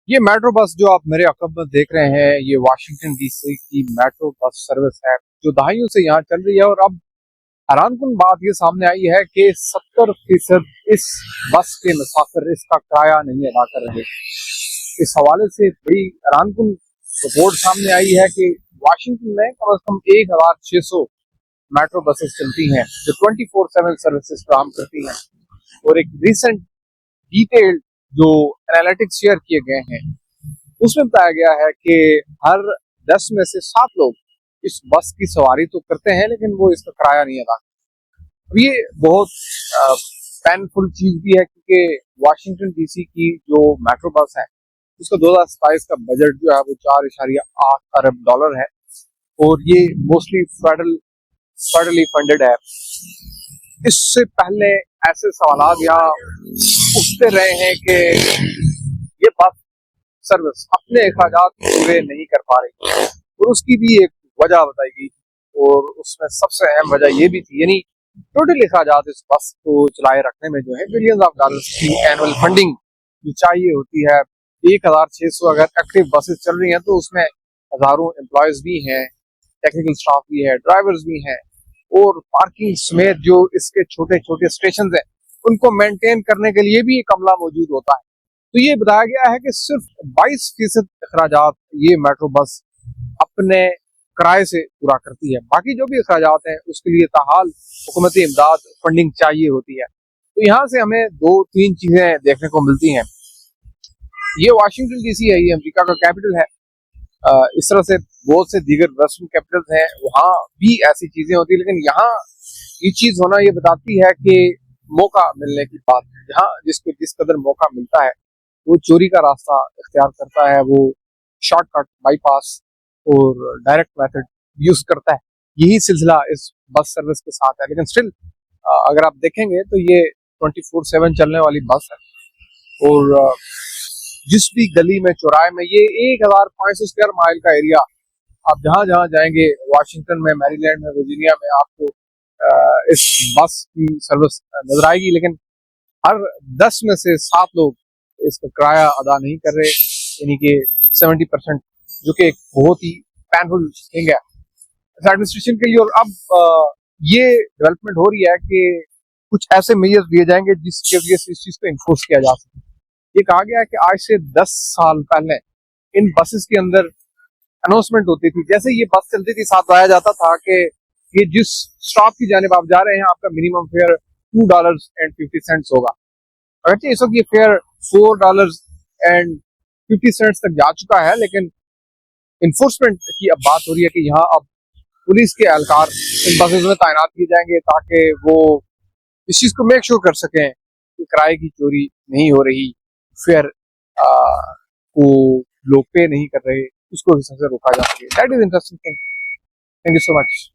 ये metro bus जो आप मेरे अकब में देख रहे हैं, ये वाशिंगटन डीसी की मेट्रो बस सर्विस है जो दहाइयों से यहाँ चल रही है। और अब हैरानकुन बात ये सामने आई है कि 70% इस बस के मुसाफिर इसका किराया नहीं अदा कर रहे। इस हवाले से बड़ी हैरानकुन रिपोर्ट सामने आई है कि वाशिंगटन में कम से कम 1600 मेट्रो बसेस चलती हैं जो 24/7 सर्विसेज फराहम करती हैं। और एक रिसेंट डिटेल्ड जो एनालिटिक्स शेयर किए गए हैं उसमें बताया गया है कि हर 10 में से 7 लोग इस बस की सवारी तो करते हैं लेकिन वो इसका किराया नहीं अदा करते। अब ये बहुत पेनफुल चीज भी है क्योंकि वाशिंगटन डीसी की जो मेट्रो बस है उसका 2027 का बजट जो है वो 4.8 अरब डॉलर है और ये मोस्टली फेडरली फंडेड है। इससे पहले ऐसे सवाल यहाँ उठते रहे हैं कि ये बस सर्विस अपने अखराजात पूरे नहीं कर पा रही और उसकी भी एक वजह बताई गई और उसमें सबसे अहम वजह ये भी थी, यानी टोटल अखराजात इस बस को चलाए रखने में जो है बिलियंस ऑफ डॉलर्स की एनुअल फंडिंग जो चाहिए होती है। 1600 अगर एक्टिव बसेस चल रही हैं तो उसमें हजारों एम्प्लॉयज भी हैं, टेक्निकल स्टाफ भी है, ड्राइवर्स भी हैं और पार्किंग समेत जो इसके छोटे छोटे स्टेशन हैं उनको मेंटेन करने के लिए भी एक अमला मौजूद होता है। तो ये बताया गया है कि सिर्फ 22% अखराजात ये मेट्रो बस अपने किराए से पूरा करती है। बाकी जो भी अखराजात हैं उसके लिए ताहाल हुकूमती इमदाद फंडिंग चाहिए होती है। तो यहाँ से हमें 2-3 चीजें देखने को मिलती हैं। ये वाशिंगटन डीसी है, ये अमेरिका का कैपिटल है। इस तरह से बहुत से दीगर वेस्टर्न कैपिटल्स हैं, वहाँ भी ऐसी चीजें होती है, लेकिन यहाँ ये चीज होना ये बताती है कि मौका मिलने की बात है। जहाँ जिसको जिस कदर मौका मिलता है वो चोरी का रास्ता इख्तियार करता है, वो शॉर्टकट, बाईपास और डायरेक्ट मेथड यूज करता है। यही सिलसिला इस बस सर्विस के साथ है। लेकिन स्टिल अगर आप देखेंगे तो ये 24/7 चलने वाली बस है और जिस भी गली में, चौराहे में, ये 1500 स्क्वायर माइल का एरिया, आप जहां जहां जाएंगे वाशिंगटन में, मैरीलैंड में, वर्जीनिया में, आपको इस बस की सर्विस नजर आएगी। लेकिन हर 10 में से 7 लोग इसका किराया अदा नहीं कर रहे, यानी कि 70%, जो कि एक बहुत ही पेनफुल थिंग है एडमिनिस्ट्रेशन के लिए। और अब ये डेवलपमेंट हो रही है कि कुछ ऐसे मेजर्स लिए जाएंगे जिसके वजह से इस चीज को इन्फोर्स किया जा सके। ये कहा गया है कि आज से 10 साल पहले इन बसेस के अंदर अनाउंसमेंट होती थी, जैसे ये बस चलती थी साथ बताया जाता था कि ये जिस स्टॉप की जानिब आप जा रहे हैं आपका मिनिमम फेयर $2.50 होगा। अगरचे इस वक्त ये फेयर $4.50 तक जा चुका है, लेकिन इन्फोर्समेंट की अब बात हो रही है कि यहाँ अब पुलिस के एहलकार इन बसेस में तैनात किए जाएंगे ताकि वो इस चीज को मेक श्योर कर सकें कि किराए की चोरी नहीं हो रही, फेयर को लोग पे नहीं कर रहे, उसको हिस्से से रोका जा सके। That is interesting thing. Thank you so much.